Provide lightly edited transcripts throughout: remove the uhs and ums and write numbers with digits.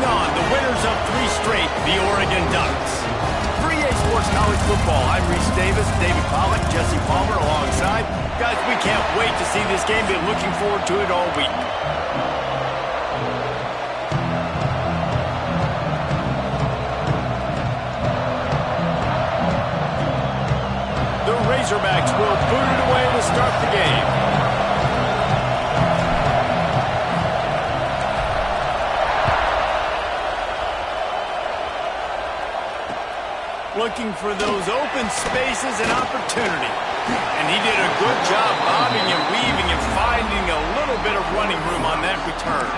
on, the winners of 3 straight, the Oregon Ducks. For EA Sports College Football, I'm Reese Davis, David Pollack, Jesse Palmer alongside. Guys, we can't wait to see this game. Been looking forward to it all week. The Razorbacks will boot it away to start the game. Looking for those open spaces and opportunity. And he did a good job bobbing and weaving and finding a little bit of running room on that return.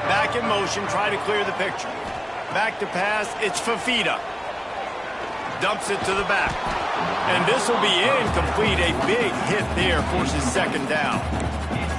Back in motion, try to clear the picture. Back to pass, it's Fafita. Dumps it to the back. And this will be incomplete. A big hit there forces second down.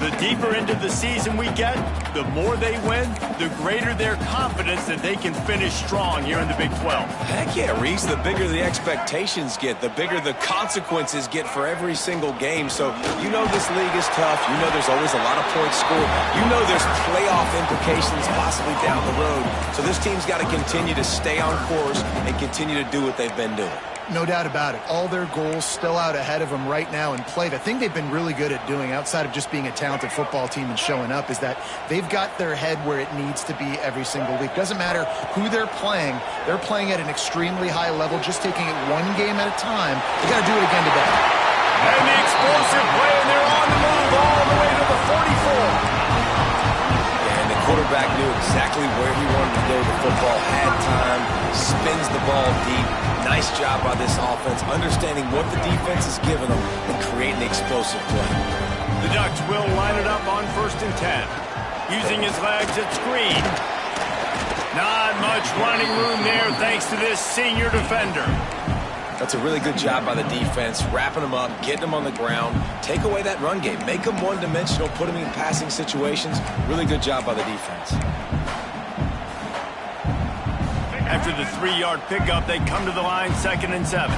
The deeper into the season we get, the more they win, the greater their confidence that they can finish strong here in the Big 12. Heck yeah, Reese. The bigger the expectations get, the bigger the consequences get for every single game. So you know this league is tough. You know there's always a lot of points scored. You know there's playoff implications possibly down the road. So this team's got to continue to stay on course and continue to do what they've been doing. No doubt about it. All their goals still out ahead of them right now in play. The thing they've been really good at doing, outside of just being a talented football team and showing up, is that they've got their head where it needs to be every single week. Doesn't matter who they're playing at an extremely high level, just taking it one game at a time. They got to do it again today. And the explosive play, and they're on the move all the way to the 44. And the quarterback knew exactly where he wanted to go with the football, had time, spins the ball deep. Nice job by this offense, understanding what the defense is giving them and creating the explosive play. The Ducks will line it up on 1st and 10. Using his legs at screen. Not much running room there thanks to this senior defender. That's a really good job by the defense, wrapping them up, getting them on the ground, take away that run game, make them one-dimensional, put them in passing situations. Really good job by the defense. After the 3-yard pickup, they come to the line 2nd and 7.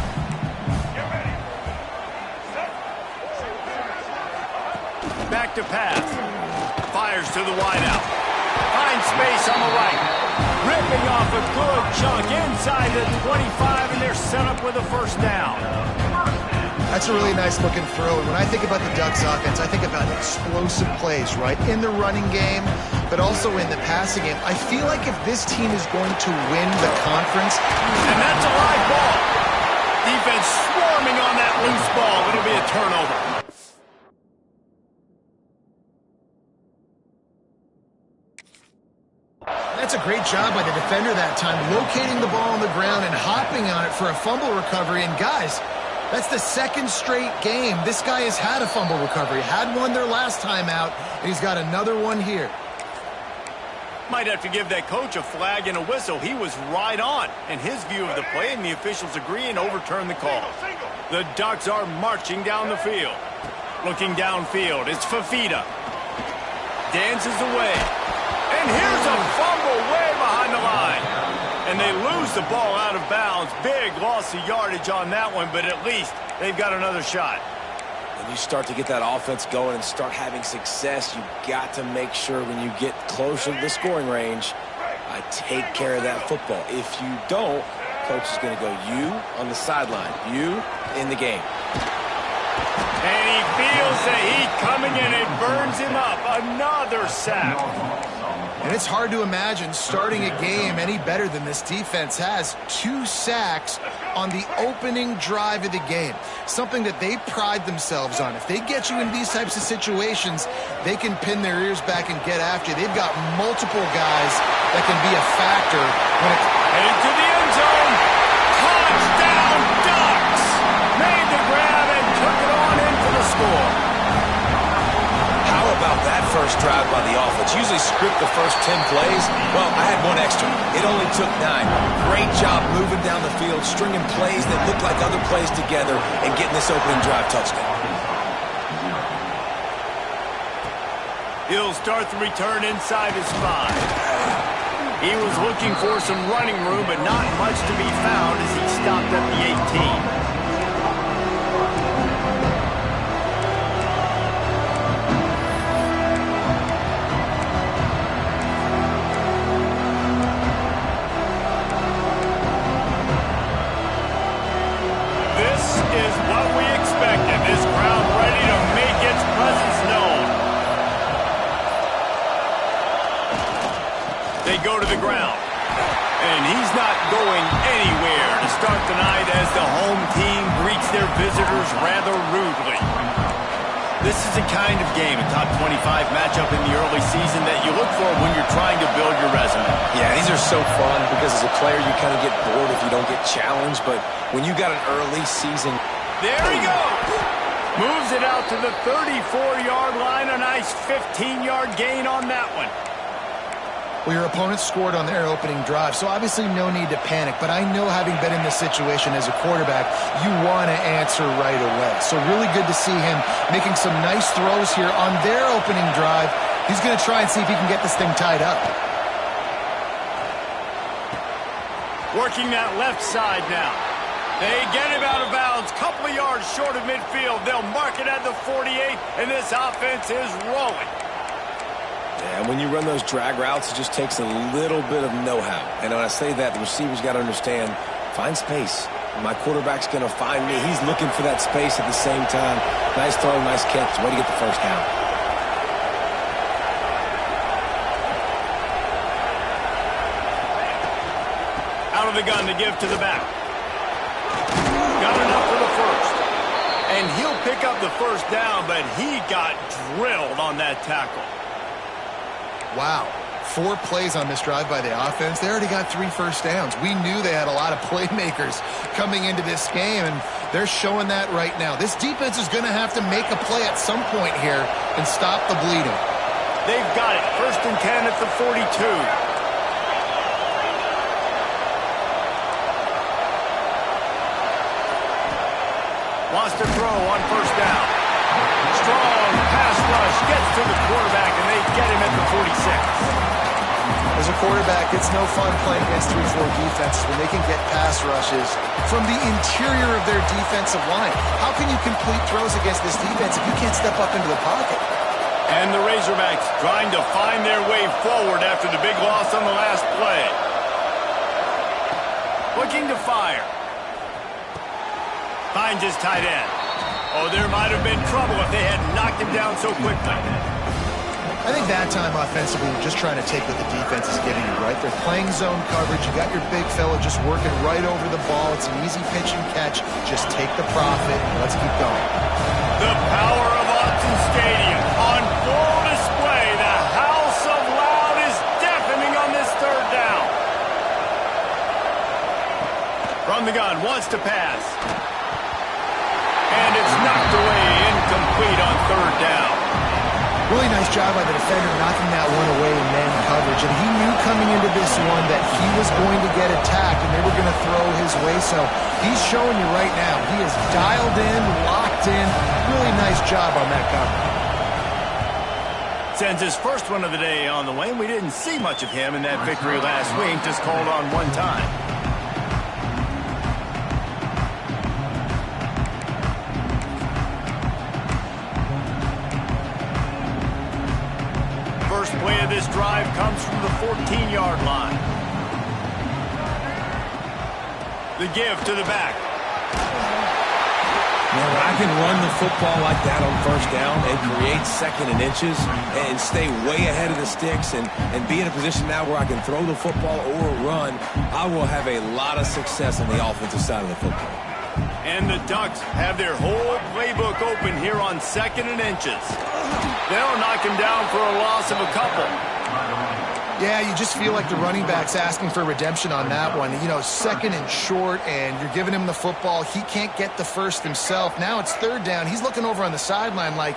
Back to pass. Fires to the wideout. Finds space on the right. Ripping off a good chunk inside the 25, and they're set up with a 1st down. That's a really nice looking throw. And when I think about the Ducks offense, I think about explosive plays, right? In the running game, but also in the passing game. I feel like if this team is going to win the conference. And that's a live ball. Defense swarming on that loose ball. It'll be a turnover. That's a great job by the defender that time, locating the ball on the ground and hopping on it for a fumble recovery. And guys, that's the 2nd straight game this guy has had a fumble recovery. Had one their last time out, and he's got another one here. Might have to give that coach a flag and a whistle. He was right on in his view of the play, and the officials agree and overturn the call. The Ducks are marching down the field. Looking downfield, it's Fafita. Dances away. And here's a fumble way behind the line. And they lose the ball out of bounds. Big loss of yardage on that one, but at least they've got another shot. When you start to get that offense going and start having success, you've got to make sure when you get closer to the scoring range, take care of that football. If you don't, coach is going to go you on the sideline, you in the game. And he feels the heat coming in. It burns him up. Another sack. And it's hard to imagine starting a game any better than this defense has. 2 sacks on the opening drive of the game. Something that they pride themselves on. If they get you in these types of situations, they can pin their ears back and get after you. They've got multiple guys that can be a factor when it's headed to the end zone. Touchdown Ducks! Made the grab and took it on in for the score. How about that first drive by the offense? Usually script the first 10 plays. Well, I had one extra. It only took 9. Great job moving down the field, stringing plays that look like other plays together, and getting this opening drive touchdown. He'll start the return inside his 5. He was looking for some running room, but not much to be found as he stopped at the 18. is what we expected. This crowd ready to make its presence known. They go to the ground. And he's not going anywhere to start the night as the home team greets their visitors rather rudely. This is the kind of game, a top 25 matchup in the early season, that you look for when you're trying to build your resume. Yeah, these are so fun because as a player you kind of get bored if you don't get challenged, but when you got an early season... There he goes! Moves it out to the 34-yard line, a nice 15-yard gain on that one. Well, your opponent scored on their opening drive, so obviously no need to panic. But I know, having been in this situation as a quarterback, you want to answer right away. So really good to see him making some nice throws here on their opening drive. He's going to try and see if he can get this thing tied up. Working that left side now. They get him out of bounds, couple of yards short of midfield. They'll mark it at the 48, and this offense is rolling. Yeah, and when you run those drag routes, it just takes a little bit of know-how. And when I say that, the receiver's got to understand, find space. My quarterback's going to find me. He's looking for that space at the same time. Nice throw, nice catch. Way to get the first down. Out of the gun to give to the back. Got enough for the first. And he'll pick up the first down, but he got drilled on that tackle. Wow. 4 plays on this drive by the offense. They already got 3 first downs. We knew they had a lot of playmakers coming into this game, and they're showing that right now. This defense is going to have to make a play at some point here and stop the bleeding. They've got it. 1st and 10 at the 42. Wants to throw on first down. Strong pass rush, gets to the quarterback, and they get him at the 46. As a quarterback, it's no fun playing against 3-4 defenses when they can get pass rushes from the interior of their defensive line. How can you complete throws against this defense if you can't step up into the pocket? And the Razorbacks trying to find their way forward after the big loss on the last play. Looking to fire. Finds his tight end. Oh, there might have been trouble if they had knocked him down so quickly. I think that time offensively, you're just trying to take what the defense is giving you, right? They're playing zone coverage. You got your big fella just working right over the ball. It's an easy pitch and catch. Just take the profit. Let's keep going. The power of Autzen Stadium on full display. The house of loud is deafening on this 3rd down. From the gun, wants to pass. And it's knocked away, incomplete on 3rd down. Really nice job by the defender knocking that one away in man coverage. And he knew coming into this one that he was going to get attacked and they were going to throw his way. So he's showing you right now, he is dialed in, locked in. Really nice job on that cover. Sends his first one of the day on the way. We didn't see much of him in that victory last week, just called on one time. First play of this drive comes from the 14-yard line. The give to the back. Now, when I can run the football like that on first down and create 2nd and inches and stay way ahead of the sticks and be in a position now where I can throw the football or run, I will have a lot of success on the offensive side of the football. And the Ducks have their whole playbook open here on 2nd and inches. They'll knock him down for a loss of a couple. Yeah, you just feel like the running back's asking for redemption on that one. You know, 2nd and short, and you're giving him the football. He can't get the first himself. Now it's 3rd down. He's looking over on the sideline like,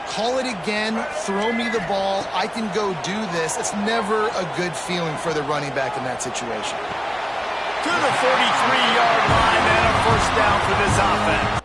call it again, throw me the ball, I can go do this. It's never a good feeling for the running back in that situation. To the 43-yard line and a first down for this offense.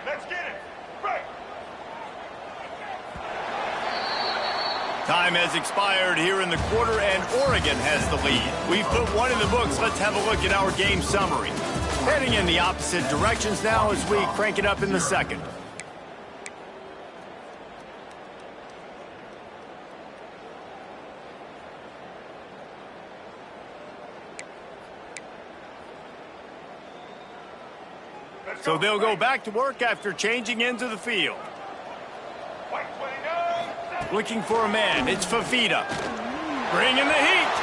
Let's get it. Right. Time has expired here in the quarter, and Oregon has the lead. We've put one in the books. Let's have a look at our game summary. Heading in the opposite directions now as we crank it up in the second. So they'll go back to work after changing into the field. Looking for a man. It's Fafita. Bringing the heat.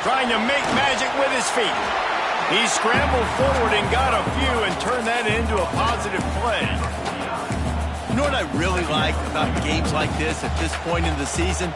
Trying to make magic with his feet. He scrambled forward and got a few and turned that into a positive play. You know what I really like about games like this at this point in the season?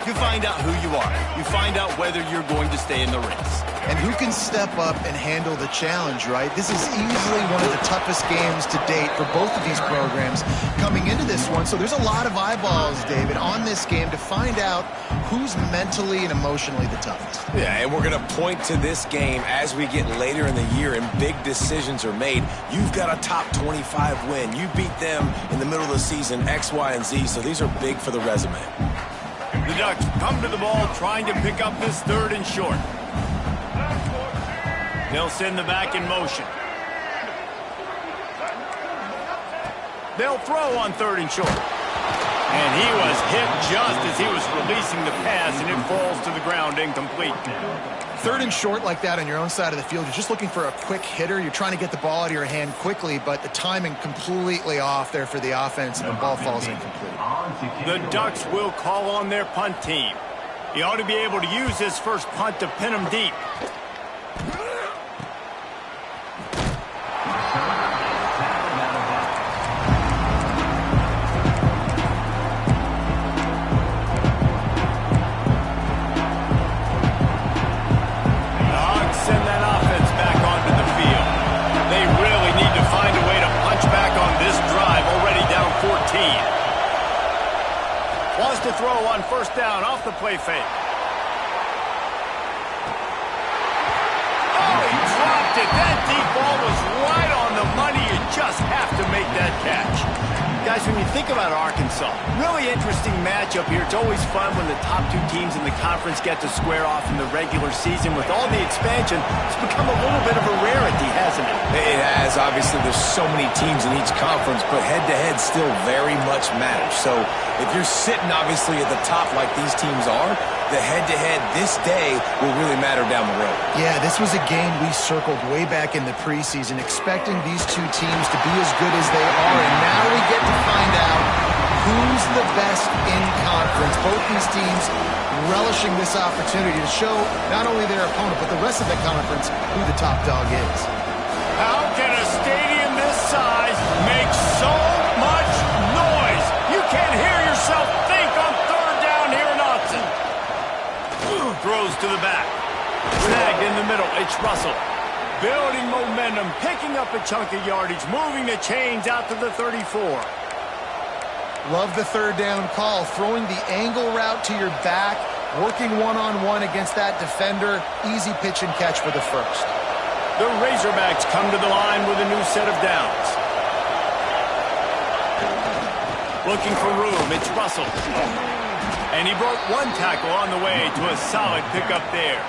You find out who you are. You find out whether you're going to stay in the race. And who can step up and handle the challenge, right? This is easily one of the toughest games to date for both of these programs coming into this one. So there's a lot of eyeballs, David, on this game to find out who's mentally and emotionally the toughest. Yeah, and we're going to point to this game as we get later in the year and big decisions are made. You've got a top 25 win. You beat them in the middle of the season, X, Y, and Z, so these are big for the resume. The Ducks come to the ball trying to pick up this third and short. They'll send the back in motion. They'll throw on third and short. And he was hit just as he was releasing the pass, and it falls to the ground incomplete. Third and short like that on your own side of the field, you're just looking for a quick hitter. You're trying to get the ball out of your hand quickly, but the timing completely off there for the offense, and the ball falls incomplete. The Ducks will call on their punt team. He ought to be able to use this first punt to pin him deep. Wants to throw on first down off the play fake. Oh, he dropped it. That deep ball was right on the money. You just have to make that catch. Guys, when you think about Arkansas, really interesting matchup here. It's always fun when the top two teams in the conference get to square off in the regular season. With all the expansion, it's become a little bit of a rarity, hasn't it? It has. Obviously, there's so many teams in each conference, but head-to-head still very much matters. So if you're sitting, obviously, at the top like these teams are, the head-to-head this day will really matter down the road. Yeah, this was a game we circled way back in the preseason, expecting these two teams to be as good as they are, and now we get to find out who's the best in conference. Both these teams relishing this opportunity to show not only their opponent, but the rest of the conference who the top dog is. How can a stadium this size make so much noise? You can't hear yourself think on third down here in Austin. Throws to the back. Snagged in the middle. It's Russell. Building momentum, picking up a chunk of yardage, moving the chains out to the 34. Love the third down call. Throwing the angle route to your back, working one-on-one against that defender. Easy pitch and catch for the first. The Razorbacks come to the line with a new set of downs. Looking for room. It's Russell. And he broke one tackle on the way to a solid pickup there.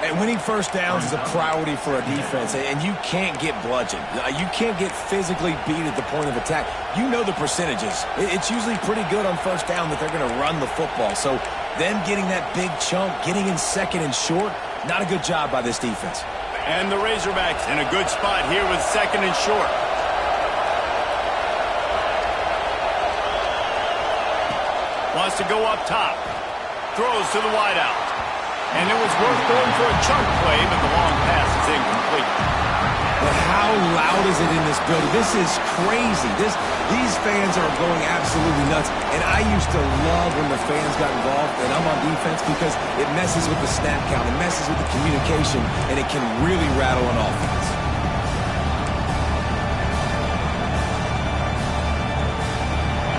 And winning first downs is a priority for a defense, and you can't get bludgeoned. You can't get physically beat at the point of attack. You know the percentages. It's usually pretty good on first down that they're going to run the football. So them getting that big chunk, getting in second and short, not a good job by this defense. And the Razorbacks in a good spot here with second and short. Wants to go up top. Throws to the wideout. And it was worth going for a chunk play, but the long pass is incomplete. But how loud is it in this building? This is crazy. These fans are going absolutely nuts. And I used to love when the fans got involved, and I'm on defense, because it messes with the snap count, it messes with the communication, and it can really rattle an offense.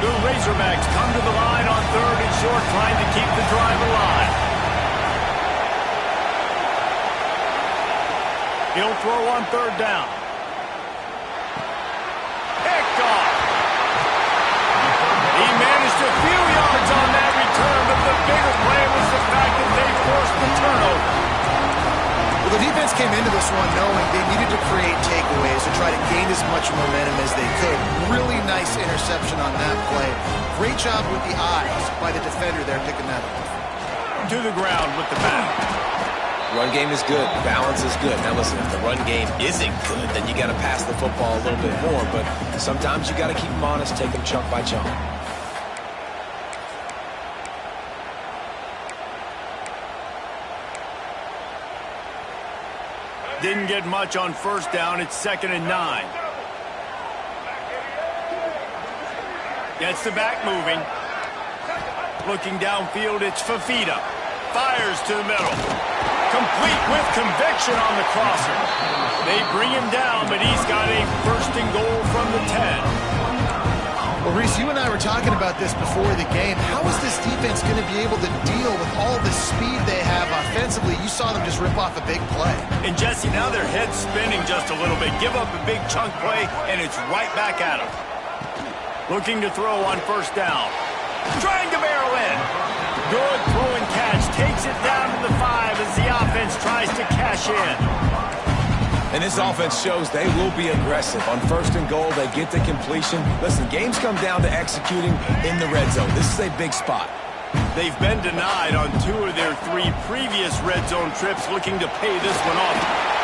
The Razorbacks come to the line on third and short, trying to keep the drive alive. He'll throw on third down. picked off. He managed a few yards on that return, but the bigger play was the fact that they forced the turnover. Well, the defense came into this one knowing they needed to create takeaways to try to gain as much momentum as they could. Really nice interception on that play. Great job with the eyes by the defender there picking that up. To the ground with the back. Run game is good. Balance is good. Now listen, if the run game isn't good, then you got to pass the football a little bit more. But sometimes you got to keep them honest, take them chunk by chunk. Didn't get much on first down. It's 2nd and 9. Gets the back moving. Looking downfield, it's Fafita. Fires to the middle. Complete with conviction on the crosser. They bring him down, but he's got a 1st and goal from the 10. Well, Reese, you and I were talking about this before the game. How is this defense going to be able to deal with all the speed they have offensively? You saw them just rip off a big play. And, Jesse, now their head's spinning just a little bit. Give up a big chunk play, and it's right back at them. Looking to throw on 1st down. Trying to barrel in. Good throw and catch. Takes it down to the 5 as the offense tries to cash in. And this offense shows they will be aggressive. On 1st and goal, they get the completion. Listen, games come down to executing in the red zone. This is a big spot. They've been denied on 2 of their 3 previous red zone trips, looking to pay this one off.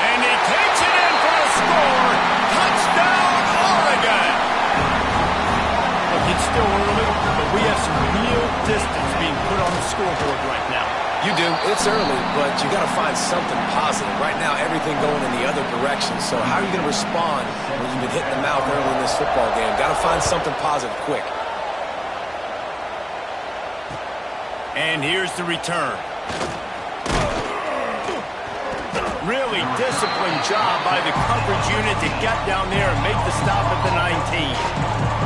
And he takes it in for a score. Touchdown, Oregon! Look, it's still early, but we have some real distance being put on the scoreboard right now. You do. It's early, but you got to find something positive. Right now, everything going in the other direction. So how are you going to respond when you've been hitting the mouth early in this football game? Got to find something positive quick. And here's the return. Really disciplined job by the coverage unit to get down there and make the stop at the 19.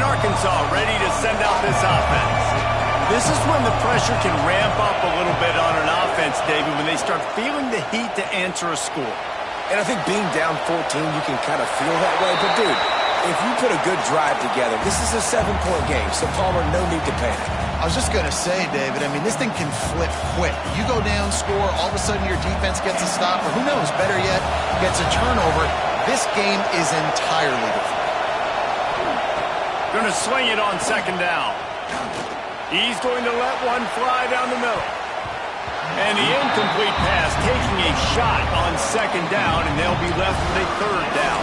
Arkansas ready to send out this offense. This is when the pressure can ramp up a little bit on an offense, David, when they start feeling the heat to answer a score. And I think being down 14, you can kind of feel that way. But, dude, if you put a good drive together, this is a 7-point game, so Palmer, no need to panic. I was just going to say, David, I mean, this thing can flip quick. You go down, score, all of a sudden your defense gets a stop, or who knows, better yet, gets a turnover. This game is entirely different. Going to swing it on 2nd down. He's going to let one fly down the middle. And the incomplete pass taking a shot on 2nd down, and they'll be left with a 3rd down.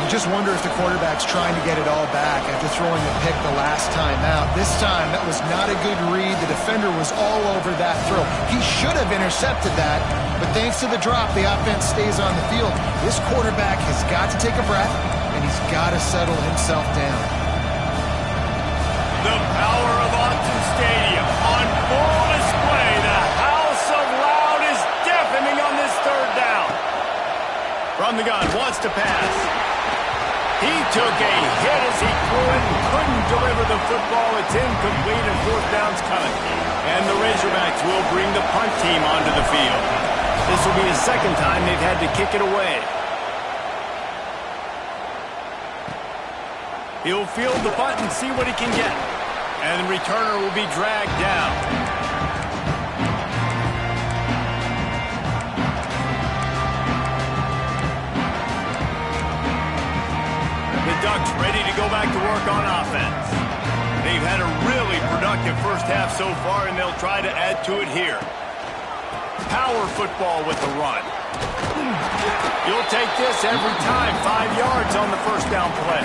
You just wonder if the quarterback's trying to get it all back after throwing the pick the last time out. This time, that was not a good read. The defender was all over that throw. He should have intercepted that, but thanks to the drop, the offense stays on the field. This quarterback has got to take a breath, and he's got to settle himself down. The power of Autzen Stadium on full display. The house of loud is deafening on this 3rd down. From the gun, wants to pass. He took a hit as he threw it and couldn't deliver the football. It's incomplete and 4th down's coming. And the Razorbacks will bring the punt team onto the field. This will be the 2nd time they've had to kick it away. He'll field the punt and see what he can get. And the returner will be dragged down. The Ducks ready to go back to work on offense. They've had a really productive first half so far, and they'll try to add to it here. Power football with the run. You'll take this every time. 5 yards on the 1st down play.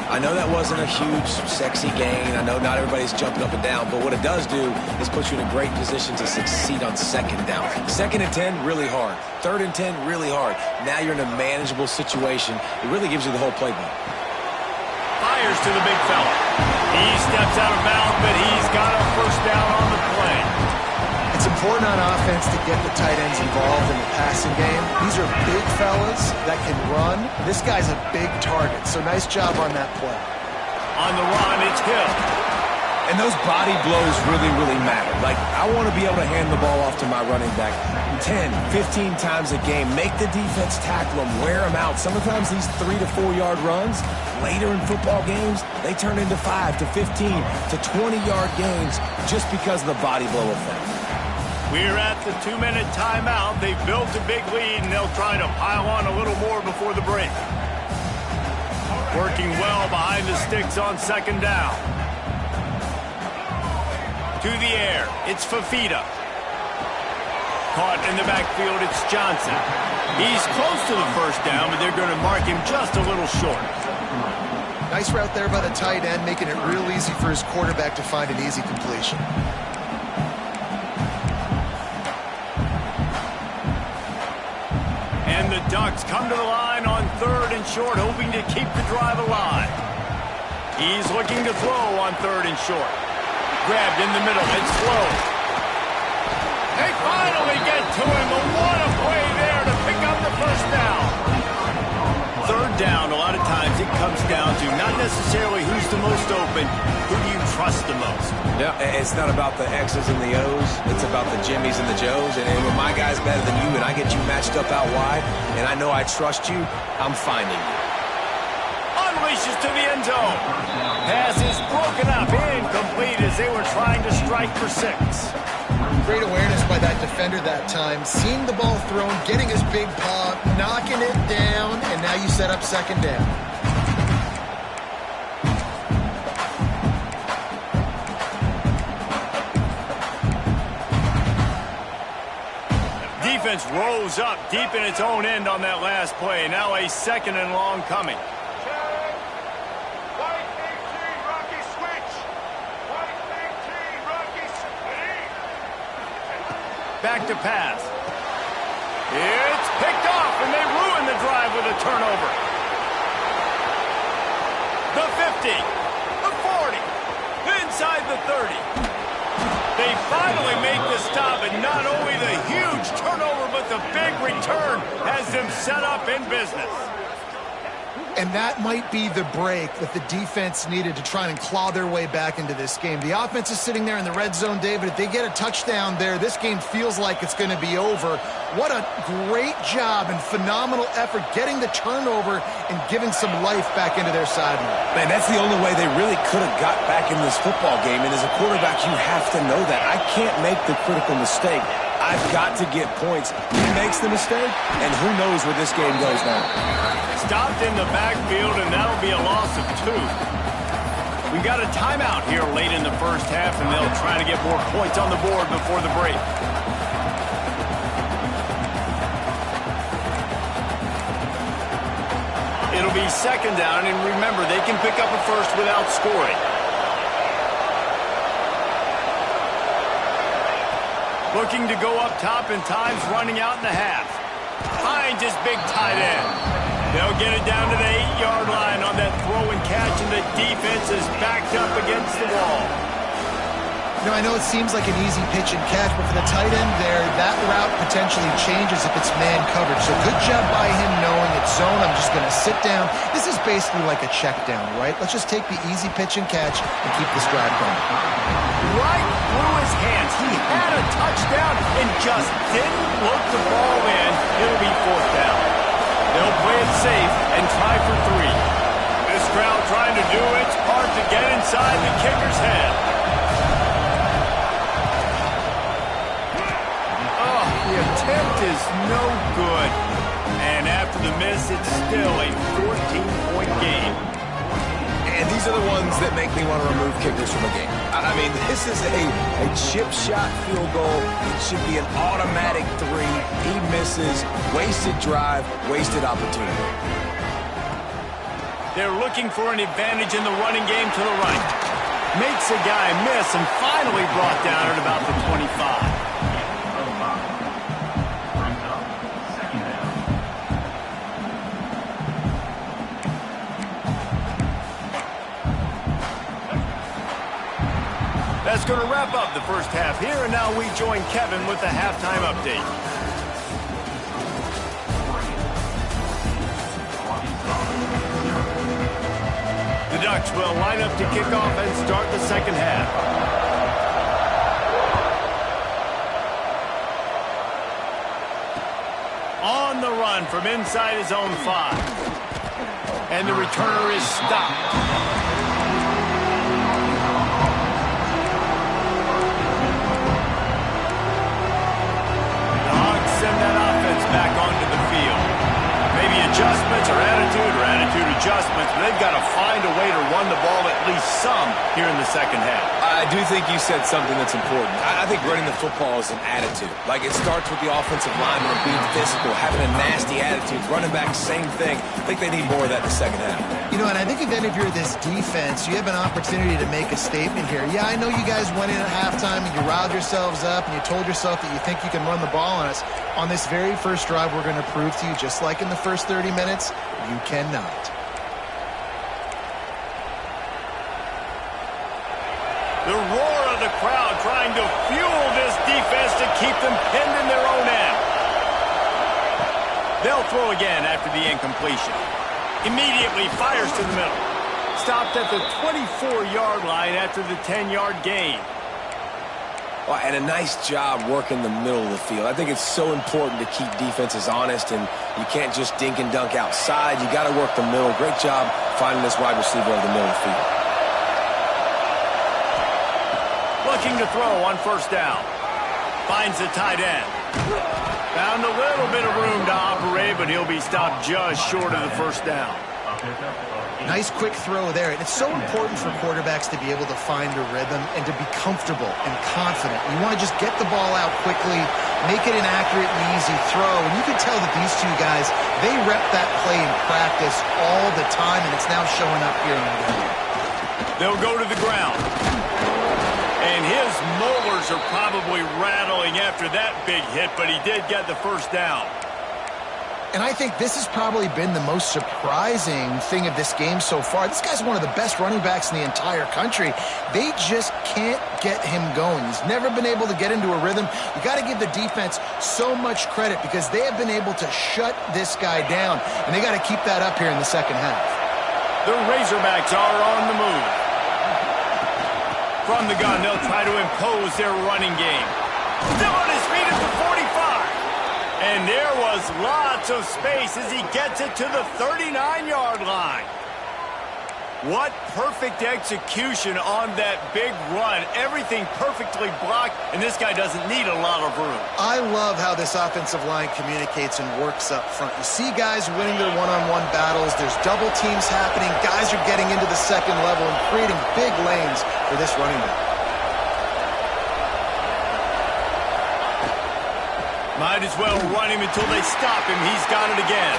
I know that wasn't a huge, sexy gain. I know not everybody's jumping up and down, but what it does do is put you in a great position to succeed on 2nd down. 2nd and 10, really hard. 3rd and 10, really hard. Now you're in a manageable situation. It really gives you the whole playbook. Fires to the big fella. He steps out of bounds, but he's got a 1st down on the play. It's important on offense to get the tight ends involved in the passing game. These are big fellas that can run. This guy's a big target, so nice job on that play. On the run, it's Hill. And those body blows really, really matter. Like, I want to be able to hand the ball off to my running back 10, 15 times a game. Make the defense tackle them, wear them out. Sometimes these 3 to 4 yard runs, later in football games, they turn into 5 to 15 to 20-yard games just because of the body blow effect. We're at the 2-minute timeout. They've built a big lead, and they'll try to pile on a little more before the break. Working well behind the sticks on second down. To the air, it's Fafita. Caught in the backfield, it's Johnson. He's close to the first down, but they're going to mark him just a little short. Nice route there by the tight end, making it real easy for his quarterback to find an easy completion. And the Ducks come to the line on 3rd and short, hoping to keep the drive alive. He's looking to throw on 3rd and short. Grabbed in the middle, it's Flo. They finally get to him, but what a play there to pick up the first down. 3rd down, a lot of times it comes down to not necessarily who's the most open, who do you trust the most. Yeah, it's not about the X's and the O's. It's about the Jimmys and the Joes. And when my guy's better than you and I get you matched up out wide, and I know I trust you, I'm finding you. Unleashes to the end zone. Pass is broken up, incomplete as they were trying to strike for 6. Great awareness by that defender that time. Seeing the ball thrown, getting his big paw, knocking it down, and now you set up second down. Defense rose up deep in its own end on that last play. Now a 2nd and long coming. Back to pass. It's picked off, and they ruin the drive with a turnover. The 50, the 40, inside the 30. They finally make the stop, and not only the huge turnover, but the big return has them set up in business. And that might be the break that the defense needed to try and claw their way back into this game. The offense is sitting there in the red zone, David. If they get a touchdown there, this game feels like it's going to be over. What a great job and phenomenal effort getting the turnover and giving some life back into their sideline. Man, that's the only way they really could have got back in this football game. And as a quarterback, you have to know that. I can't make the critical mistake. I've got to get points. He makes the mistake, and who knows where this game goes now. Stopped in the backfield, and that'll be a loss of 2. We got a timeout here late in the first half, and they'll try to get more points on the board before the break. It'll be 2nd down, and remember, they can pick up a first without scoring. Looking to go up top, and time's running out in the half. Finds his big tight end. They'll get it down to the 8-yard line on that throw and catch, and the defense is backed up against the wall. You know, I know it seems like an easy pitch and catch, but for the tight end there, that route potentially changes if it's man covered. So good job by him knowing it's zone. I'm just going to sit down. This is basically like a check down, right? Let's just take the easy pitch and catch and keep this drive going. Right through his hands. He had a touchdown and just didn't look the ball in. It'll be 4th down. They'll play it safe and try for 3. This crowd trying to do its part to get inside the kicker's head. Oh, the attempt is no good. And after the miss, it's still a 14-point game. And these are the ones that make me want to remove kickers from a game. I mean, this is a chip shot field goal. It should be an automatic 3. He misses. Wasted drive, wasted opportunity. They're looking for an advantage in the running game to the right. Makes a guy miss and finally brought down at about the 25. That's going to wrap up the first half here, and now we join Kevin with the halftime update. The Ducks will line up to kick off and start the second half. On the run from inside his own 5. And the returner is stopped. Send that offense back onto the field. Maybe adjustments or attitude adjustments, but they've got to find a way to run the ball at least some here in the second half. I do think you said something that's important. I think running the football is an attitude. Like, it starts with the offensive lineman and being physical, having a nasty attitude. Running back, same thing. I think they need more of that in the second half. You know, and I think then if you're this defense, you have an opportunity to make a statement here. Yeah, I know you guys went in at halftime and you riled yourselves up and you told yourself that you think you can run the ball on us. On this very first drive, we're going to prove to you, just like in the first 30 minutes, you cannot. The roar of the crowd trying to fuel this defense to keep them pinned in their own end. They'll throw again after the incompletion. Immediately fires to the middle. Stopped at the 24-yard line after the 10-yard gain. Well, and a nice job working the middle of the field. I think it's so important to keep defenses honest, and you can't just dink and dunk outside. You got to work the middle. Great job finding this wide receiver over the middle of the field. Looking to throw on first down. Finds the tight end. Found a little bit of room to operate, but he'll be stopped just short of the first down. Nice quick throw there. And it's so important for quarterbacks to be able to find a rhythm and to be comfortable and confident. You want to just get the ball out quickly, make it an accurate and easy throw. And you can tell that these two guys, they rep that play in practice all the time, and it's now showing up here on the game. They'll go to the ground. And his molars are probably rattling after that big hit, but he did get the first down. And I think this has probably been the most surprising thing of this game so far. This guy's one of the best running backs in the entire country. They just can't get him going. He's never been able to get into a rhythm. You got to give the defense so much credit because they have been able to shut this guy down, and they got to keep that up here in the second half. The Razorbacks are on the move. From the gun, they'll try to impose their running game. Still on his feet at the 45. And there was lots of space as he gets it to the 39-yard line. What perfect execution on that big run. Everything perfectly blocked, and this guy doesn't need a lot of room. I love how this offensive line communicates and works up front. You see guys winning their one-on-one battles. There's double teams happening. Guys are getting into the second level and creating big lanes for this running back. Might as well run him until they stop him. He's got it again.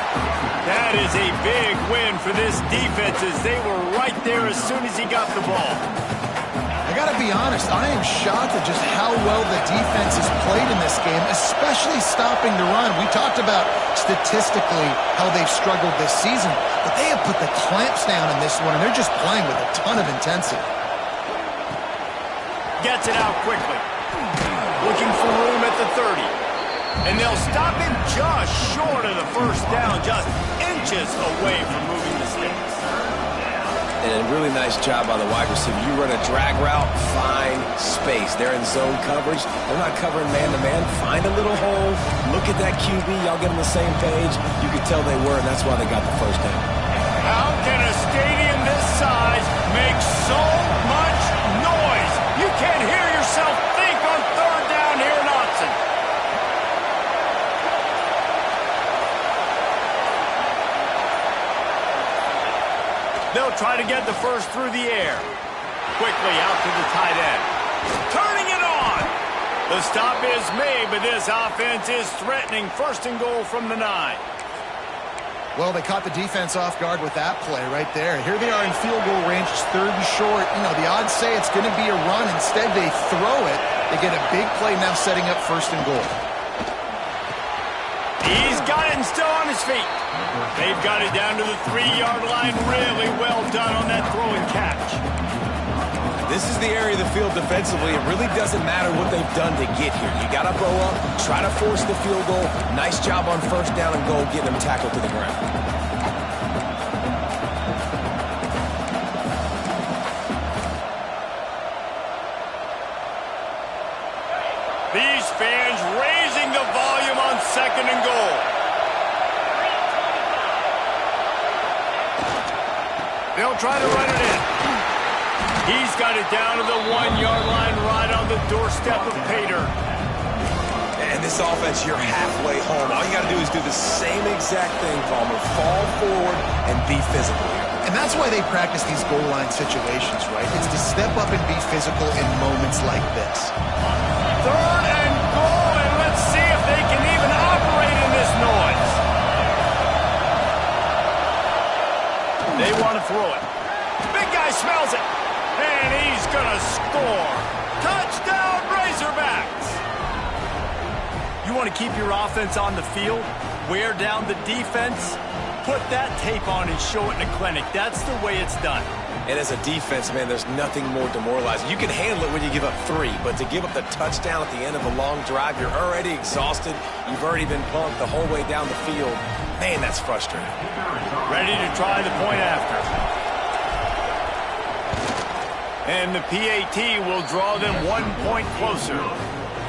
That is a big win for this defense as they were right there as soon as he got the ball. I got to be honest, I am shocked at just how well the defense has played in this game, especially stopping the run. We talked about statistically how they've struggled this season, but they have put the clamps down in this one, and they're just playing with a ton of intensity. Gets it out quickly. Looking for room at the 30. And they'll stop him just short of the first down, just inches away from moving the sticks. And a really nice job by the wide receiver. You run a drag route, find space. They're in zone coverage. They're not covering man-to-man. Find a little hole. Look at that QB. Y'all get on the same page. You could tell they were, and that's why they got the first down. How can a stadium this size make so much noise? You can't hear yourself think on third down here in Autzen. They'll try to get the first through the air. Quickly out to the tight end. Turning it on. The stop is made, but this offense is threatening first and goal from the 9. Well, they caught the defense off guard with that play right there. Here they are in field goal range. It's third and short. You know, the odds say it's going to be a run. Instead, they throw it. They get a big play now setting up first and goal. He's got it and still on his feet. They've got it down to the 3-yard line. Really well done on that throw and catch. This is the area of the field defensively. It really doesn't matter what they've done to get here. You got to blow up, try to force the field goal. Nice job on first down and goal, getting them tackled to the ground. and goal. They'll try to run it in. He's got it down to the 1-yard line right on the doorstep of Pater. And this offense, you're halfway home. All you got to do is do the same exact thing, Palmer. Fall forward and be physical here. And that's why they practice these goal line situations, right? It's to step up and be physical in moments like this. 3rd and goal, and let's see if they can even operate in this noise. They want to throw it. Big guy smells it. And he's going to score. Touchdown, Razorbacks. You want to keep your offense on the field, wear down the defense, put that tape on and show it in a clinic. That's the way it's done. And as a defense, man, there's nothing more demoralizing. You can handle it when you give up 3, but to give up the touchdown at the end of a long drive, you're already exhausted. You've already been pumped the whole way down the field. Man, that's frustrating. Ready to try the point after. And the PAT will draw them 1 point closer.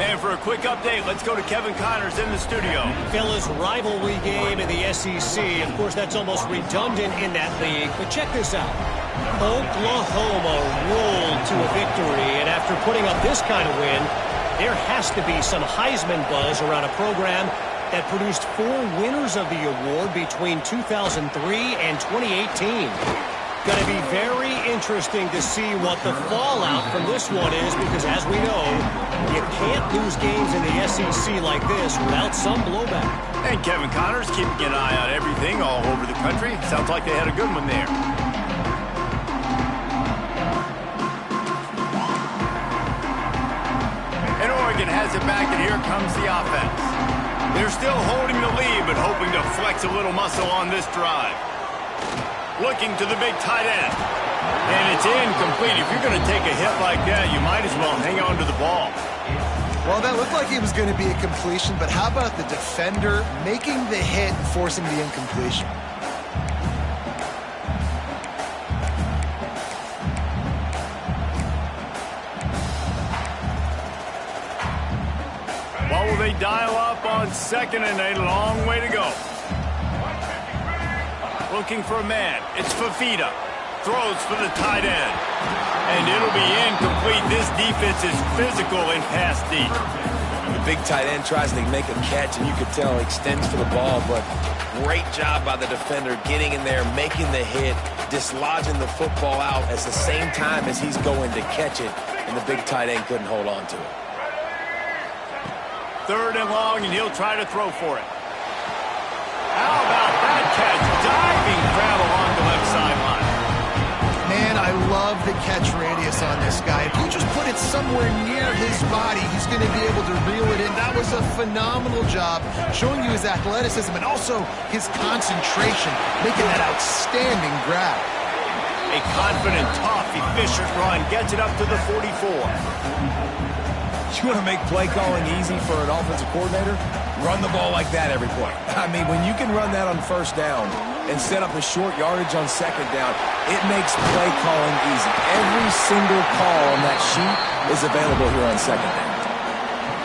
And for a quick update, let's go to Kevin Connors in the studio. Fellas, rivalry game in the SEC. Of course, that's almost redundant in that league. But check this out. Oklahoma rolled to a victory. And after putting up this kind of win, there has to be some Heisman buzz around a program that produced 4 winners of the award between 2003 and 2018. Going to be very interesting to see what the fallout from this one is, because as we know, you can't lose games in the SEC like this without some blowback. And Kevin Connors keeping an eye on everything all over the country. Sounds like they had a good one there. And Oregon has it back, and here comes the offense. They're still holding the lead, but hoping to flex a little muscle on this drive. Looking to the big tight end. And it's incomplete. If you're going to take a hit like that, you might as well hang on to the ball. Well, that looked like it was going to be a completion, but how about the defender making the hit and forcing the incompletion? What will they dial up on 2nd and a long way to go? Looking for a man. It's Fafita. Throws for the tight end. And it'll be incomplete. This defense is physical and pass deep. The big tight end tries to make a catch, and you could tell he extends for the ball, but great job by the defender getting in there, making the hit, dislodging the football out at the same time as he's going to catch it, and the big tight end couldn't hold on to it. 3rd and long, and he'll try to throw for it. How about that catch? Diving grab along the left sideline. Man, I love the catch radius on this guy. If you just put it somewhere near his body, he's going to be able to reel it in. That was a phenomenal job, showing you his athleticism and also his concentration, making that outstanding grab. A confident, tough, efficient run gets it up to the 44. You want to make play calling easy for an offensive coordinator? Run the ball like that every play. I mean, when you can run that on 1st down and set up a short yardage on 2nd down, it makes play calling easy. Every single call on that sheet is available here on 2nd down.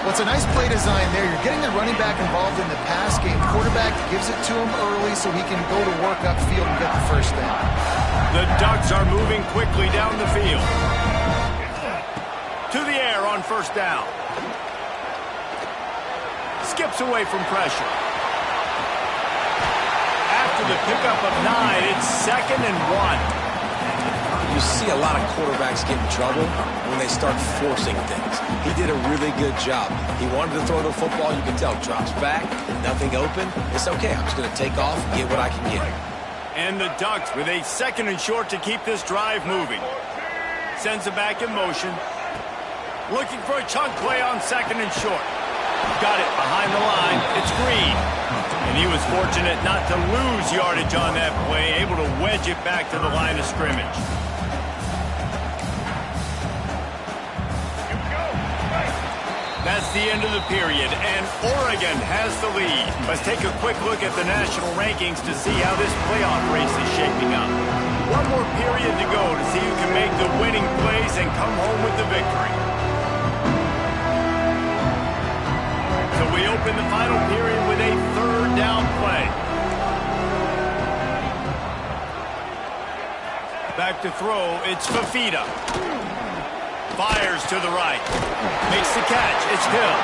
Well, it's a nice play design there. You're getting the running back involved in the pass game. Quarterback gives it to him early so he can go to work upfield and get the 1st down. The Ducks are moving quickly down the field. To the air on 1st down. Skips away from pressure. After the pickup of 9, it's 2nd and 1. You see a lot of quarterbacks get in trouble when they start forcing things. He did a really good job. He wanted to throw the football. You can tell. Drops back, nothing open. It's okay. I'm just going to take off and get what I can get. And the Ducks with a 2nd and short to keep this drive moving. Sends it back in motion. Looking for a chunk play on 2nd and short. Got it behind the line. It's Green. And he was fortunate not to lose yardage on that play, able to wedge it back to the line of scrimmage. That's the end of the period, and Oregon has the lead. Let's take a quick look at the national rankings to see how this playoff race is shaping up. One more period to go to see who can make the winning plays and come home with the victory. So we open the final period with a Back to throw, it's Fafita. Fires to the right. Makes the catch, it's Hill.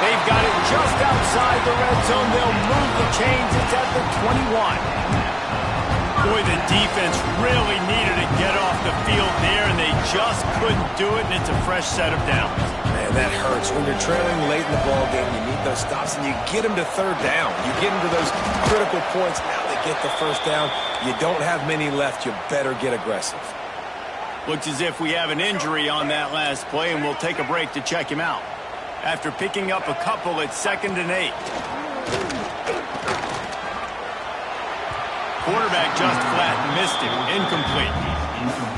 They've got it just outside the red zone. They'll move the chains. It's at the 21. Boy, the defense really needed to get off the field there, and they just couldn't do it, and it's a fresh set of downs. Man, that hurts. When you're trailing late in the ball game, you need those stops, and you get them to third down. You get them to those critical points. Now they get the first down. You don't have many left. You better get aggressive. Looks as if we have an injury on that last play, and we'll take a break to check him out. After picking up a couple, it's 2nd and 8. Quarterback just flat missed him. Incomplete.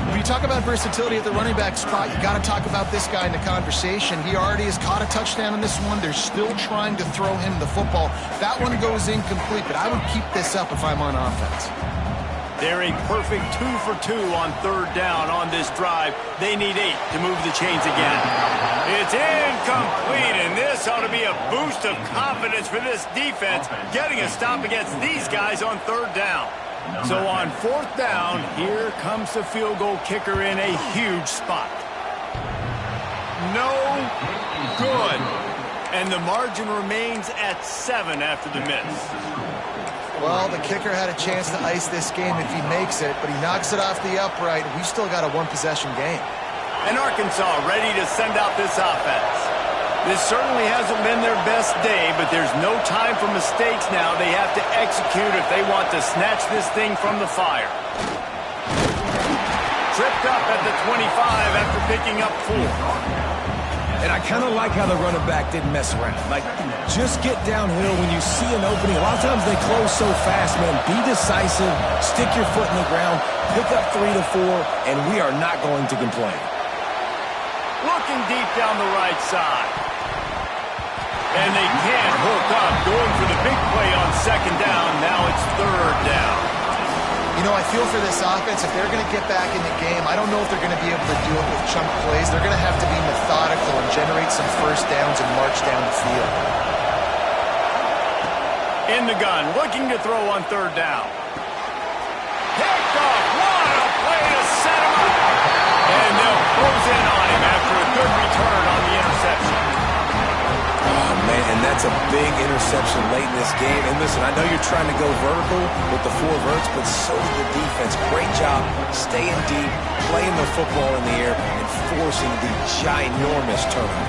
When you talk about versatility at the running back spot, you got to talk about this guy in the conversation. He already has caught a touchdown in this one. They're still trying to throw him the football. That one goes incomplete, but I would keep this up if I'm on offense. They're a perfect 2 for 2 on third down on this drive. They need 8 to move the chains again. It's incomplete, and this ought to be a boost of confidence for this defense, getting a stop against these guys on third down. So on 4th down, here comes the field goal kicker in a huge spot. No good. And the margin remains at 7 after the miss. Well, the kicker had a chance to ice this game if he makes it, but he knocks it off the upright. We still got a one-possession game. And Arkansas ready to send out this offense. This certainly hasn't been their best day, but there's no time for mistakes now. They have to execute if they want to snatch this thing from the fire. Tripped up at the 25 after picking up 4. And I kind of like how the running back didn't mess around. Like, just get downhill when you see an opening. A lot of times they close so fast, man. Be decisive, stick your foot in the ground, pick up 3 to 4, and we are not going to complain. Looking deep down the right side. And they can't hook up, going for the big play on 2nd down. Now it's 3rd down. You know, I feel for this offense, if they're going to get back in the game, I don't know if they're going to be able to do it with chunk plays. They're going to have to be methodical and generate some first downs and march down the field. In the gun, looking to throw on 3rd down. Picked off, what a play to set him up. And they'll close in on him after a good return on the interception. Oh, man, and that's a big interception late in this game. And listen, I know you're trying to go vertical with the 4 verts, but so did the defense. Great job staying deep, playing the football in the air, and forcing the ginormous turnover.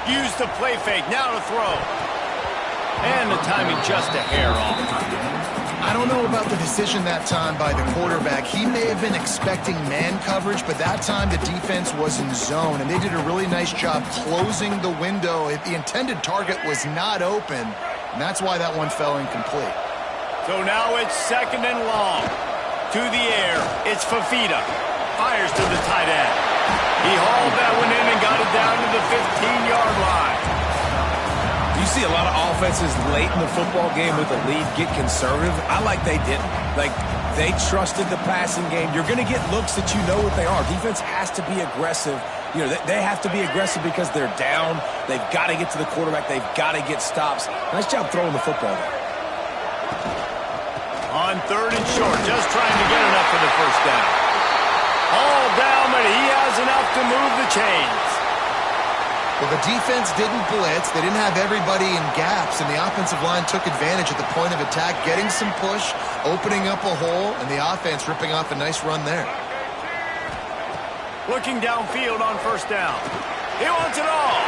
Use the play fake, now to throw. And the timing just a hair off. I don't know about the decision that time by the quarterback. He may have been expecting man coverage, but that time the defense was in zone, and they did a really nice job closing the window. The intended target was not open, and that's why that one fell incomplete. So now it's 2nd and long. To the air, it's Fafita. Fires to the tight end. He hauled that one in and got it down to the 15-yard line. You see a lot of offenses late in the football game with a lead get conservative. I like they didn't. Like, they trusted the passing game. You're going to get looks that you know what they are. Defense has to be aggressive. You know, they have to be aggressive because they're down. They've got to get to the quarterback. They've got to get stops. Nice job throwing the football there. On 3rd and short, just trying to get enough for the first down. All down, but he has enough to move the chains. Well, the defense didn't blitz. They didn't have everybody in gaps, and the offensive line took advantage at the point of attack, getting some push, opening up a hole, and the offense ripping off a nice run there. Looking downfield on 1st down. He wants it all.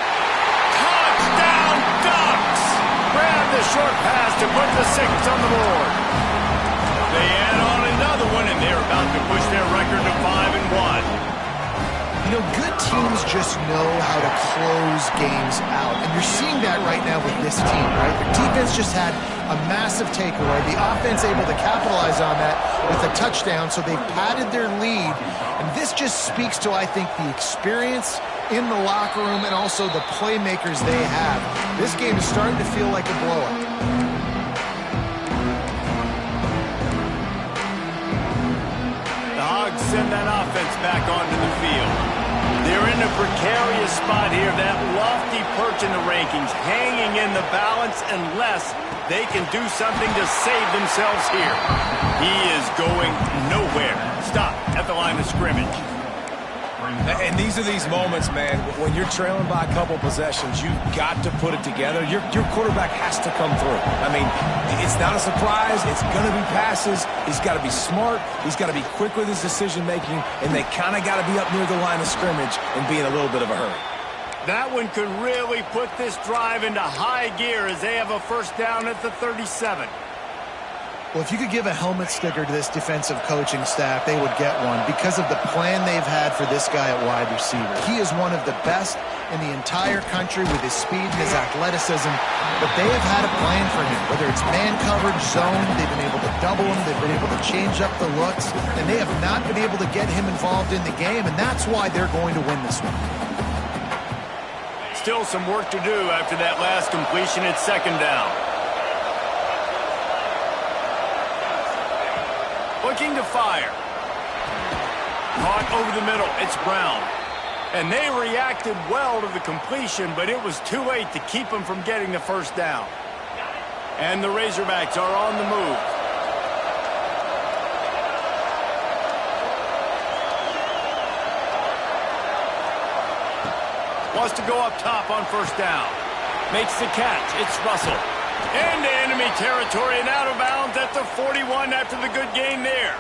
Touchdown, Ducks! Grab the short pass to put the 6 on the board. They add on another one, and they're about to push their record to 5-1. You know, good teams just know how to close games out, and you're seeing that right now with this team, right? The defense just had a massive takeaway. The offense able to capitalize on that with a touchdown, so they've padded their lead, and this just speaks to, I think, the experience in the locker room and also the playmakers they have. This game is starting to feel like a blowout. The Hogs send that offense back onto the field. They're in a precarious spot here, that lofty perch in the rankings, hanging in the balance unless they can do something to save themselves here. He is going nowhere. of scrimmage. And these are these moments, man, when you're trailing by a couple possessions, you've got to put it together. Your quarterback has to come through. I mean, it's not a surprise. It's going to be passes. He's got to be smart. He's got to be quick with his decision-making, and they kind of got to be up near the line of scrimmage and be in a little bit of a hurry. That one could really put this drive into high gear as they have a first down at the 37. Well, if you could give a helmet sticker to this defensive coaching staff, they would get one because of the plan they've had for this guy at wide receiver. He is one of the best in the entire country with his speed and his athleticism, but they have had a plan for him, whether it's man coverage, zone, they've been able to double him, they've been able to change up the looks, and they have not been able to get him involved in the game, and that's why they're going to win this one. Still some work to do after that last completion at second down. Looking to fire. Caught over the middle. It's Brown. And they reacted well to the completion, but it was too late to keep them from getting the first down. And the Razorbacks are on the move. Wants to go up top on first down. Makes the catch. It's Russell. Into enemy territory and out of bounds at the 41 after the good gain there.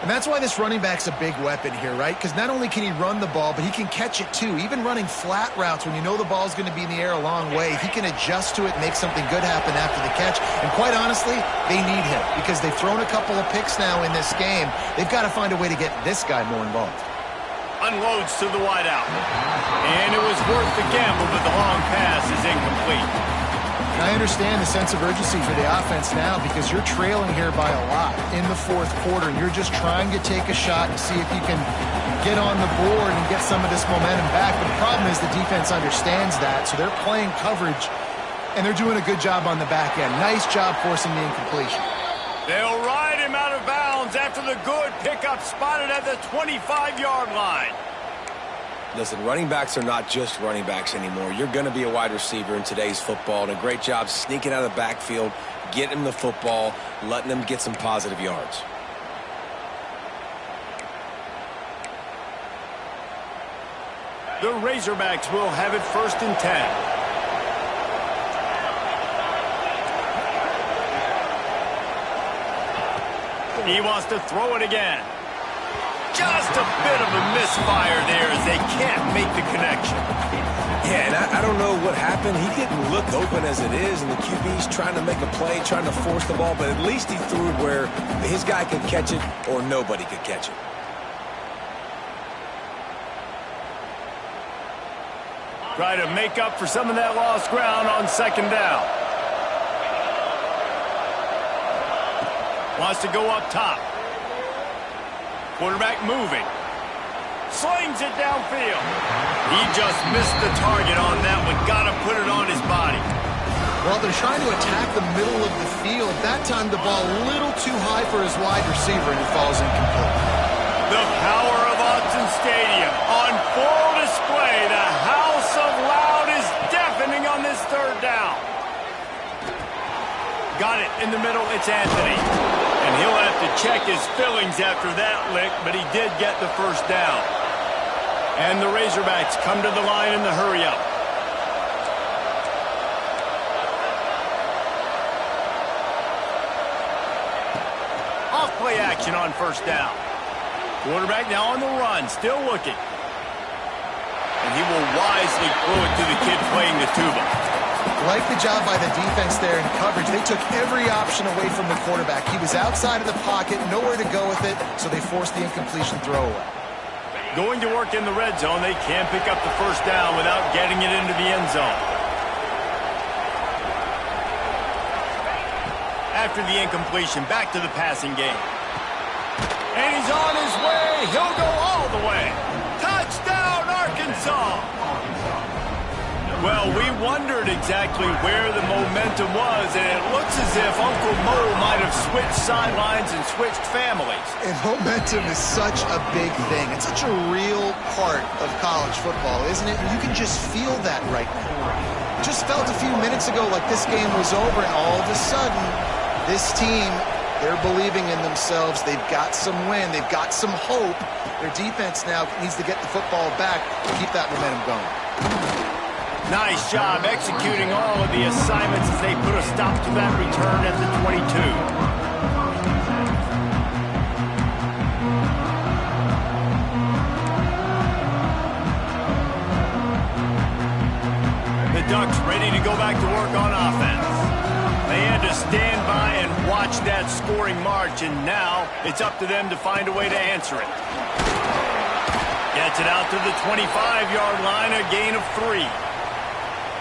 And that's why this running back's a big weapon here, right? Because not only can he run the ball, but he can catch it too. Even running flat routes when you know the ball's going to be in the air a long way, he can adjust to it and make something good happen after the catch. And quite honestly, they need him because they've thrown a couple of picks now in this game. They've got to find a way to get this guy more involved. Unloads to the wideout. And it was worth the gamble, but the long pass is incomplete. I understand the sense of urgency for the offense now because you're trailing here by a lot in the fourth quarter, and you're just trying to take a shot and see if you can get on the board and get some of this momentum back. But the problem is the defense understands that, so they're playing coverage, and they're doing a good job on the back end. Nice job forcing the incompletion. They'll ride him out of bounds after the good pickup spotted at the 25-yard line. Listen, running backs are not just running backs anymore. You're going to be a wide receiver in today's football, and a great job sneaking out of the backfield, getting him the football, letting them get some positive yards. The Razorbacks will have it first and 10. He wants to throw it again. Just a bit of a misfire there as they can't make the connection. Yeah, and I don't know what happened. He didn't look open as it is, and the QB's trying to make a play, trying to force the ball, but at least he threw it where his guy could catch it or nobody could catch it. Try to make up for some of that lost ground on second down. Wants to go up top. Quarterback moving. Slings it downfield. He just missed the target on that one. Got to put it on his body. Well, they're trying to attack the middle of the field. That time the ball a little too high for his wide receiver, and it falls incomplete. The power of Autzen Stadium on full display. The house of loud is deafening on this third down. Got it in the middle. It's Anthony. And he'll have to check his fillings after that lick, but he did get the first down. And the Razorbacks come to the line in the hurry-up. Off-play action on first down. Quarterback now on the run, still looking. And he will wisely throw it to the kid playing the tuba. Like the job by the defense there in coverage. They took every option away from the quarterback. He was outside of the pocket, nowhere to go with it, so they forced the incompletion throwaway. Going to work in the red zone, they can't pick up the first down without getting it into the end zone. After the incompletion, back to the passing game. And he's on his way. He'll go all the way. Touchdown, Arkansas! Well, we wondered exactly where the momentum was, and it looks as if Uncle Mo might have switched sidelines and switched families. And momentum is such a big thing. It's such a real part of college football, isn't it? And you can just feel that right now. It just felt a few minutes ago like this game was over, and all of a sudden, this team, They're believing in themselves. They've got some wind. They've got some hope. Their defense now needs to get the football back to keep that momentum going. Nice job executing all of the assignments as they put a stop to that return at the 22. Ducks ready to go back to work on offense. They had to stand by and watch that scoring march, and now it's up to them to find a way to answer it. Gets it out to the 25-yard line, a gain of 3.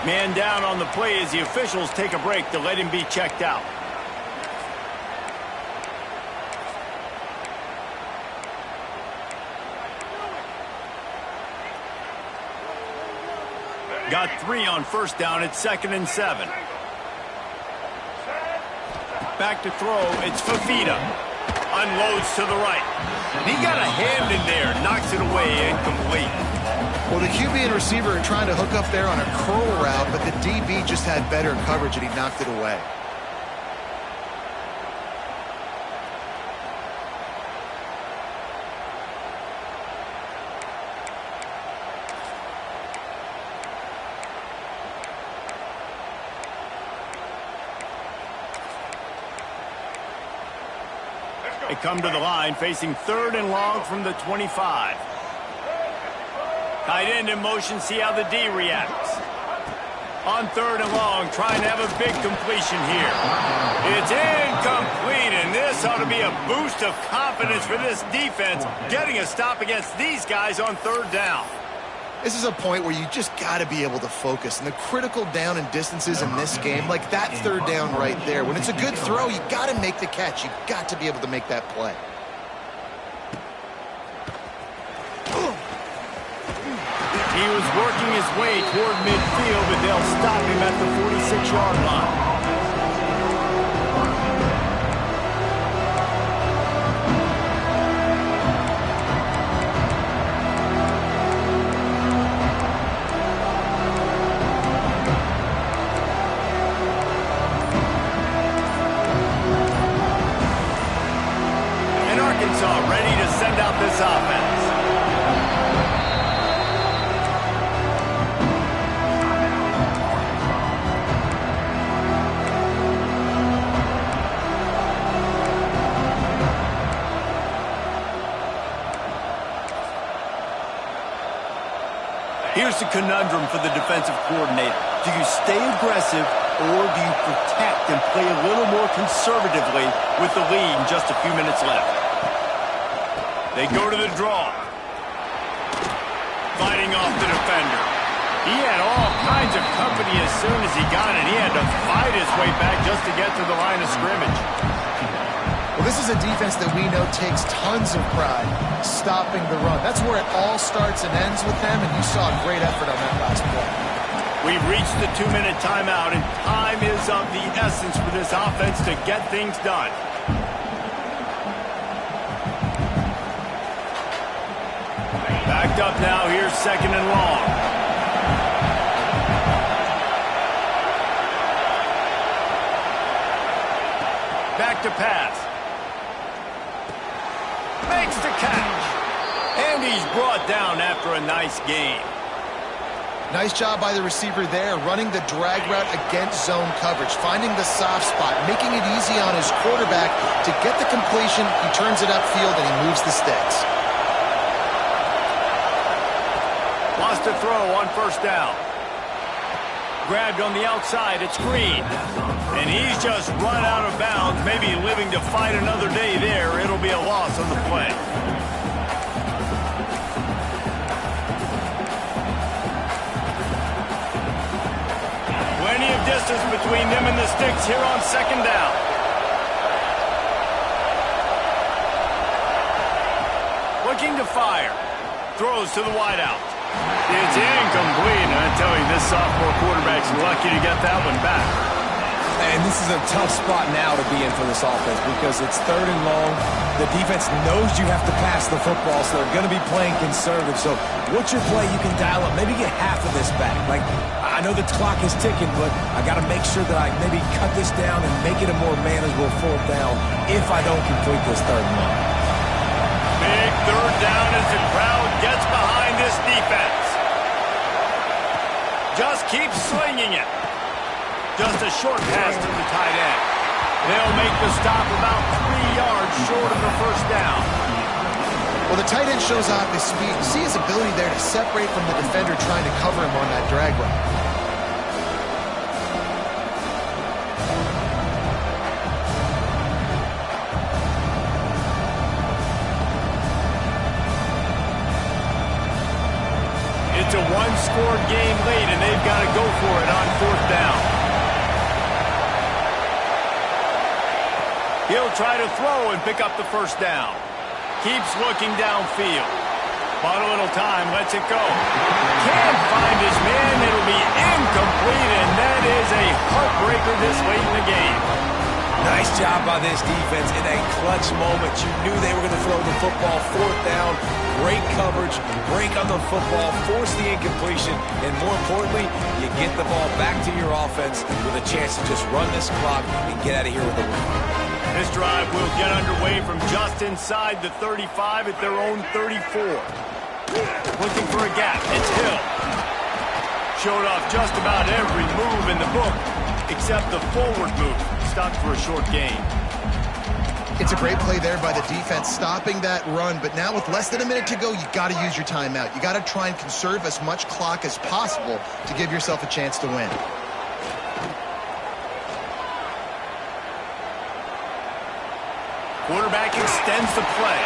Man down on the play as the officials take a break to let him be checked out. Got 3 on first down. It's 2nd and 7. Back to throw. It's Fafita. Unloads to the right. He got a hand in there. Knocks it away. Incomplete. Well, the QB and receiver are trying to hook up there on a curl route, but the DB just had better coverage and he knocked it away. They come to the line facing 3rd and long from the 25. Tight end in motion, see how the D reacts. On 3rd and long, trying to have a big completion here. It's incomplete, and this ought to be a boost of confidence for this defense, getting a stop against these guys on 3rd down. This is a point where you just got to be able to focus. And the critical down and distances in this game, like that 3rd down right there, when it's a good throw, you got to make the catch. You got to be able to make that play. He was working his way toward midfield, but they'll stop him at the 46-yard line. Ready to send out this offense. Here's the conundrum for the defensive coordinator. Do you stay aggressive or do you protect and play a little more conservatively with the lead and just a few minutes left? They go to the draw. Fighting off the defender. He had all kinds of company as soon as he got it. He had to fight his way back just to get to the line of scrimmage. Well, this is a defense that we know takes tons of pride stopping the run. That's where it all starts and ends with them, and you saw a great effort on that last play. We've reached the 2-minute timeout, and time is of the essence for this offense to get things done. Backed up now, here's 2nd and long. Back to pass. Makes the catch. And he's brought down after a nice gain. Nice job by the receiver there, running the drag route against zone coverage, finding the soft spot, making it easy on his quarterback to get the completion. He turns it upfield and he moves the sticks. Lost a throw on first down. Grabbed on the outside, it's Green. And he's just run out of bounds, maybe living to fight another day there. It'll be a loss on the play. Plenty of distance between them and the sticks here on 2nd down. Looking to fire. Throws to the wideout. It's incomplete, and I tell you, this sophomore quarterback's lucky to get that one back. And this is a tough spot now to be in for this offense because it's 3rd and long. The defense knows you have to pass the football, so they're going to be playing conservative. So what's your play? You can dial up, maybe get half of this back. Like, I know the clock is ticking, but I got to make sure that I maybe cut this down and make it a more manageable fourth down if I don't complete this third and long. Big third down as the crowd gets behind this defense. Just keep slinging it. Just a short pass to the tight end. They'll make the stop about 3 yards short of the first down. Well, the tight end shows off his speed. You see his ability there to separate from the defender trying to cover him on that drag route. It's a one-score game late, and they've got to go for it on fourth down. He'll try to throw and pick up the first down. Keeps looking downfield. Bought a little time, lets it go. Can't find his man. It'll be incomplete, and that is a heartbreaker this late in the game. Nice job by this defense in a clutch moment. You knew they were going to throw the football. Fourth down, great coverage, break on the football, force the incompletion, and more importantly, you get the ball back to your offense with a chance to just run this clock and get out of here with a win. This drive will get underway from just inside the 35 at their own 34. Looking for a gap. It's Hill. Showed off just about every move in the book except the forward move. Stopped for a short gain. It's a great play there by the defense, stopping that run. But now with less than a minute to go, you got to use your timeout. You got to try and conserve as much clock as possible to give yourself a chance to win. Quarterback extends the play.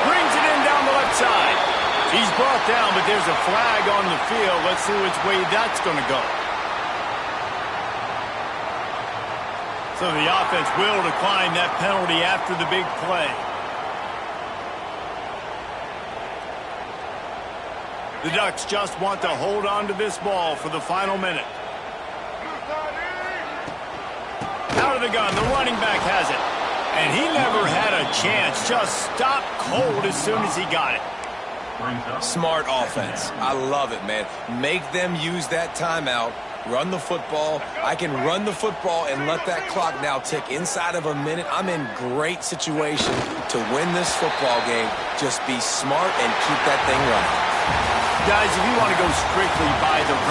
Brings it in down the left side. He's brought down, but there's a flag on the field. Let's see which way that's going to go. So the offense will decline that penalty after the big play. The Ducks just want to hold on to this ball for the final minute. Out of the gun, the running back has it. And he never had a chance. Just stopped cold as soon as he got it. Smart offense. I love it, man. Make them use that timeout. Run the football. I can run the football and let that clock now tick inside of a minute. I'm in great situation to win this football game. Just be smart and keep that thing running. Guys, if you want to go strictly by the